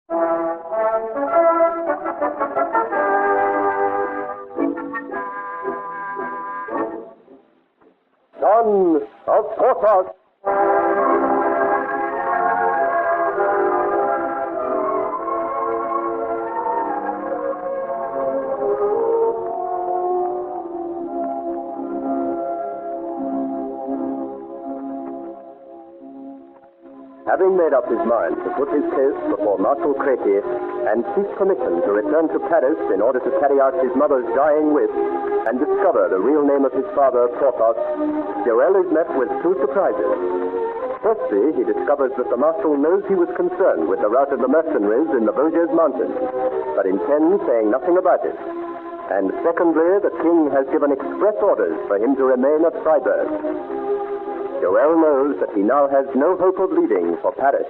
Son of Porthos. Having made up his mind to put his case before Marshal Crécy and seek permission to return to Paris in order to carry out his mother's dying wish and discover the real name of his father, Porthos, Joël is met with two surprises. Firstly, he discovers that the Marshal knows he was concerned with the rout of the mercenaries in the Vosges Mountains, but intends saying nothing about it. And secondly, the king has given express orders for him to remain at Freiburg. Joël knows that he now has no hope of leaving for Paris.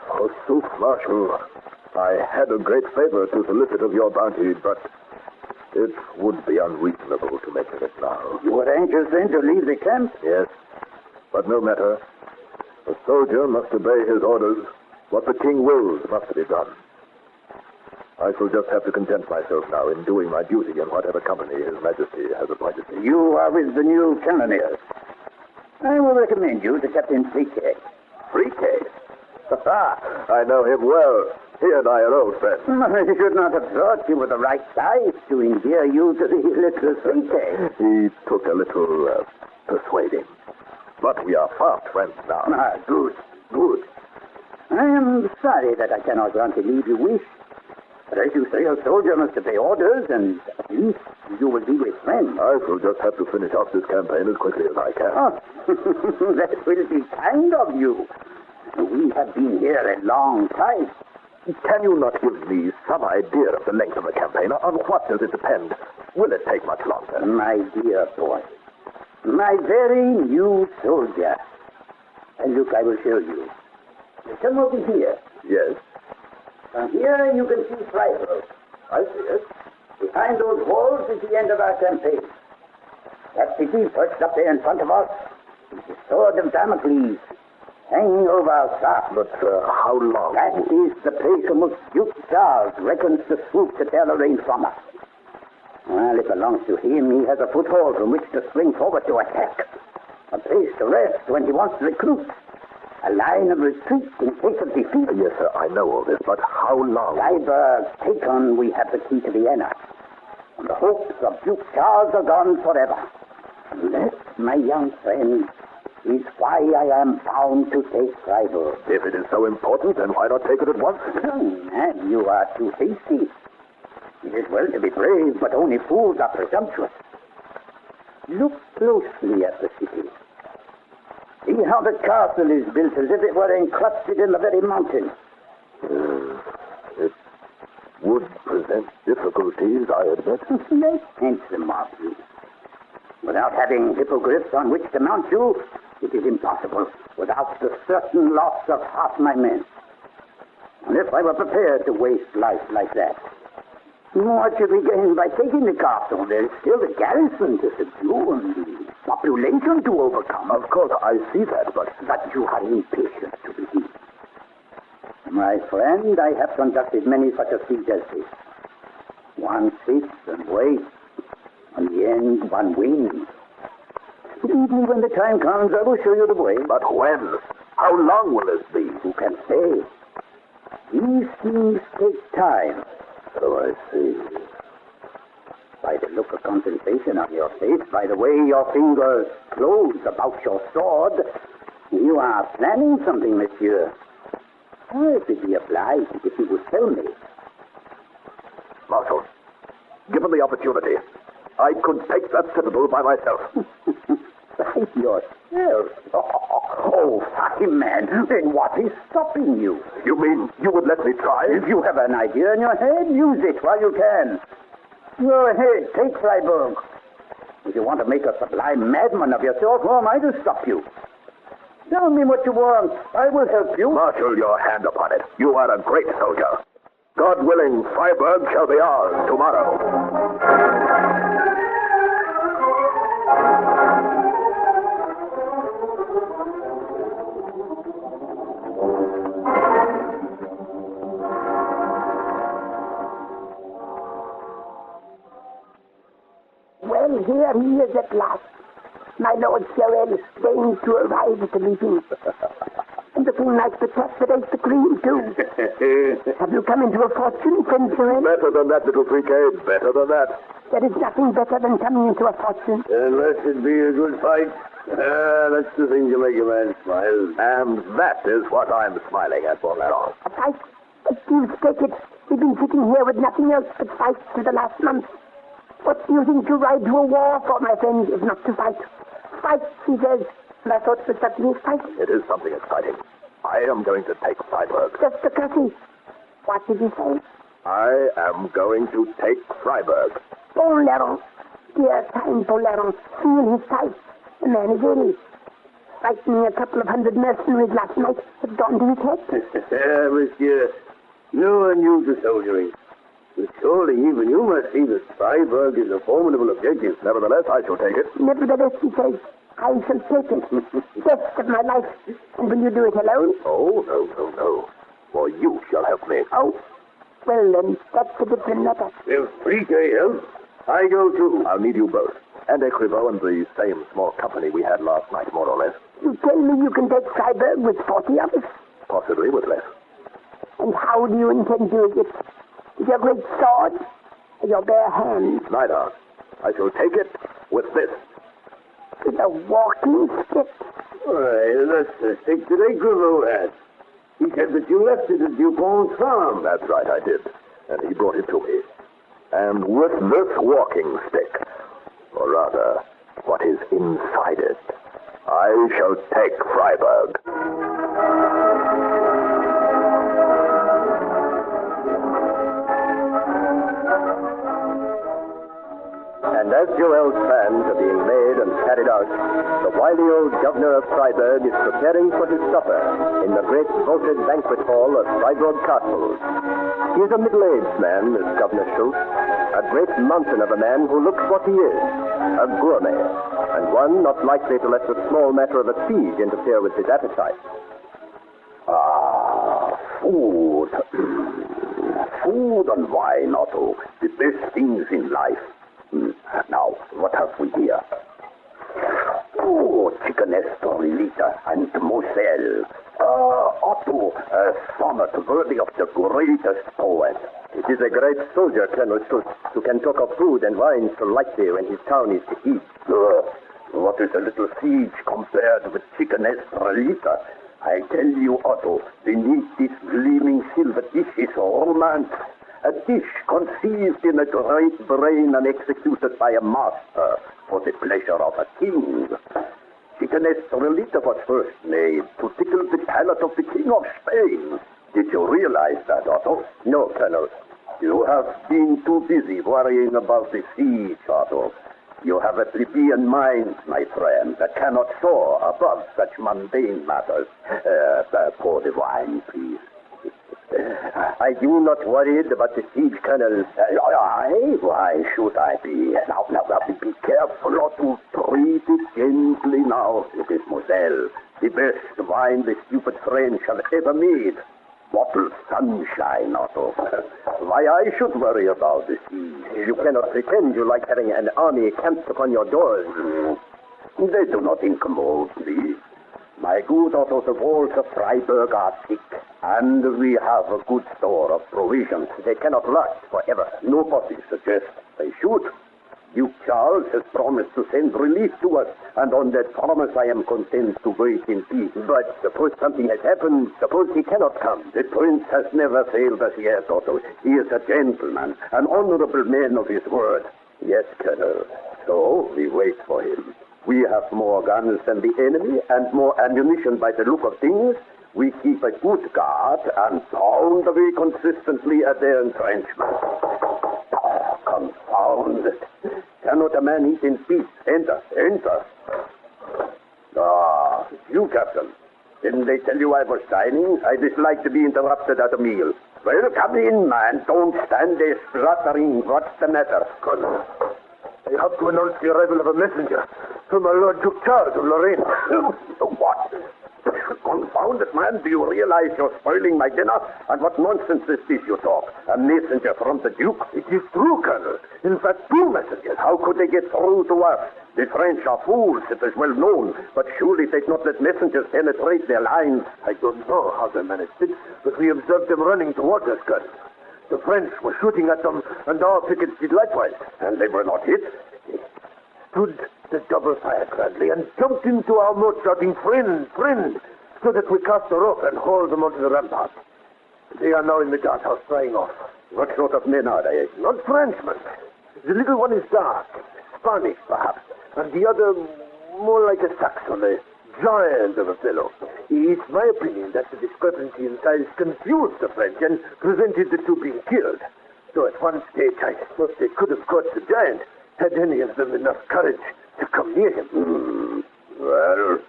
Forsooth, Marshal, I had a great favor to solicit of your bounty, but it would be unreasonable to mention it now. You were anxious then to leave the camp? Yes, but no matter. A soldier must obey his orders. What the king wills must be done. I shall just have to content myself now in doing my duty in whatever company His Majesty has appointed me. You are with the new cannoneers. I will recommend you to Captain Friquet. Friquet? I know him well. He and I are old friends. I should not have thought you were the right size to endear you to the little Friquet. He took a little persuading. But we are fast friends now. Good. I am sorry that I cannot grant the leave you wish. But as you say, a soldier must obey orders, and at least you will be with friends. I shall just have to finish off this campaign as quickly as I can. Oh, that will be kind of you. We have been here a long time. Can you not give me some idea of the length of the campaign? On what does it depend? Will it take much longer? My dear boy, my very new soldier. And look, I will show you. Come over here. Yes. From here you can see Freiburg. I see it. Behind those walls is the end of our campaign. That city perched up there in front of us is the sword of Damocles, hanging over our staff. But how long? That is the place from which Duke Charles reckons to swoop to tear Lorraine from us. Well, it belongs to him. He has a foothold from which to spring forward to attack. A place to rest when he wants to recruit. A line of retreat in case of defeat. Yes, sir, I know all this, but how long? Freiburg taken, we have the key to Vienna. And the hopes of Duke Charles are gone forever. And that, my young friend, is why I am bound to take Freiburg. If it is so important, then why not take it at once? Man, you are too hasty. It is well to be brave, but only fools are presumptuous. Look closely at the city. See how the castle is built as if it were encrusted in the very mountain. It would present difficulties, I admit. Make handsome of you. Without having hippogriffs on which to mount you, it is impossible without the certain loss of half my men. And if I were prepared to waste life like that, what should we gain by taking the castle? There is still the garrison to subdue and the population to overcome. Of course, I see that, but you are impatient to begin. My friend, I have conducted many such a siege as this. One sits and waits. In the end, one wins. Believe me, when the time comes, I will show you the way. But when? How long will this be? Who can say? These things take time. So I see. By the look of concentration on your face, by the way your fingers close about your sword, you are planning something, monsieur. I should be obliged if you would tell me. Marshal, given the opportunity, I could take that citadel by myself. By yourself? Oh, fine, man. Then what is stopping you? You mean you would let me try? If you have an idea in your head, use it while you can. Go ahead, take Freiburg. If you want to make a sublime madman of yourself, who am I to stop you? Tell me what you want. I will help you. Marshal your hand upon it. You are a great soldier. God willing, Freiburg shall be ours tomorrow. here he is at last. My Lord Joel deigns to arrive at the meeting. And looking like the cat that ate the cream, too. Have you come into a fortune, friend Joel? Better than that, little freakade. Better than that. There is nothing better than coming into a fortune. Unless it be a good fight. That's the thing to make a man smile. And that is what I'm smiling at, Porthos. A fight? Excuse, take it. We've been sitting here with nothing else but fights for the last month. What do you think to ride to a war for, my friend, is not to fight? Fight, he says. And I thought it was something exciting. It is something exciting. I am going to take Freiburg. Just a cussy. What did you say? I am going to take Freiburg. Poleron. Dear kind Poleron. Feel his sight. The man is ill. Frightening a couple of hundred mercenaries last night had gone to his head. Monsieur, no one knew the soldiering. But surely even you must see that Freiburg is a formidable objective. Nevertheless, I shall take it. Nevertheless, he says, I shall take it. Best of my life. And will you do it alone? Oh, no. For you shall help me. Oh, well then, that's a different matter. If Frique helps, I go too. I'll need you both. And Ecriveau and the same small company we had last night, more or less. You tell me you can take Freiburg with 40 of us? Possibly with less. And how do you intend doing it? With your great sword or your bare hands? Neither. I shall take it with this. With a walking stick? Why, that's the stick that Ecriveau had. He said that you left it at Dupont's farm. That's right, I did. And he brought it to me. And with this walking stick, or rather, what is inside it, I shall take Freiburg. And as Joel's plans are being made and carried out, the wily old governor of Freiburg is preparing for his supper in the great vaulted banquet hall of Freiburg Castle. He is a middle-aged man, this Governor Schultz, a great mountain of a man who looks what he is, a gourmet, and one not likely to let the small matter of a siege interfere with his appetite. Food. Food and wine, Otto. The best things in life. Now, what have we here? Oh, chicken estrelita and moselle. Otto, a sonnet worthy of the greatest poet. It is a great soldier, Colonel Schultz, who can talk of food and wine so lightly when his town is besieged. What is a little siege compared with chicken estrelita? I tell you, Otto, beneath this gleaming silver dish is romance. A dish conceived in a great brain and executed by a master for the pleasure of a king. Chicken estrelita was first made to tickle the palate of the King of Spain. Did you realize that, Otto? No, Colonel. You have been too busy worrying about the siege, Otto. You have a plebeian mind, my friend, that cannot soar above such mundane matters. Pour the wine, please. Are you not worried about the siege, Colonel? Why should I be? Now, be careful not to treat it gently now. It is Moselle, the best wine the stupid French have ever made. Bottled sunshine, Otto. Why I should worry about the siege? You cannot pretend you like having an army camped upon your doors. They do not incommode me. My good Otto, the walls of Freiburg are thick, and we have a good store of provisions. They cannot last forever. Nobody suggests they should. Duke Charles has promised to send relief to us, and on that promise I am content to wait in peace. But suppose something has happened, suppose he cannot come. The prince has never failed us yet, Otto. He is a gentleman, an honorable man of his word. Yes, Colonel. So we wait for him. We have more guns than the enemy and more ammunition by the look of things. We keep a good guard and pound away consistently at their entrenchment. Confound it. Cannot a man eat in peace? Enter. You, Captain. Didn't they tell you I was dining? I dislike to be interrupted at a meal. Well, come in, man. Don't stand there spluttering. What's the matter? Colonel, I have to announce the arrival of a messenger from my Lord Duke Charles of Lorraine. What? Confound it, man. Do you realize you're spoiling my dinner? And what nonsense is this you talk? A messenger from the Duke? It is true, Colonel. In fact, 2 messages. How could they get through to us? The French are fools, it is well known. But surely they'd not let messengers penetrate their lines. I don't know how they managed it, but we observed them running towards us, Colonel. The French were shooting at them, and our pickets did likewise. And they were not hit? Stood the double fire grandly and jumped into our moat shouting, "Friend, friend," so that we cast a rope and hauled them onto the rampart. They are now in the guardhouse drying off. What sort of men are they? Not Frenchmen. The little one is dark, Spanish perhaps, and the other more like a Saxon, a giant of a fellow. It's my opinion that the discrepancy in size confused the French and prevented the two being killed. So at one stage I thought they could have caught the giant, had any of them enough courage to come near him. Well,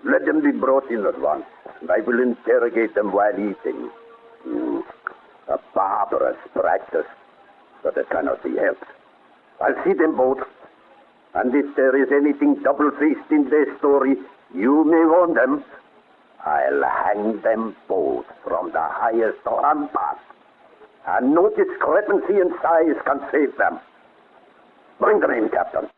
let them be brought in at once, and I will interrogate them while eating. A barbarous practice, but it cannot be helped. I'll see them both, and if there is anything double-faced in their story, you may warn them. I'll hang them both from the highest rampart, and no discrepancy in size can save them. Bring them in, Captain.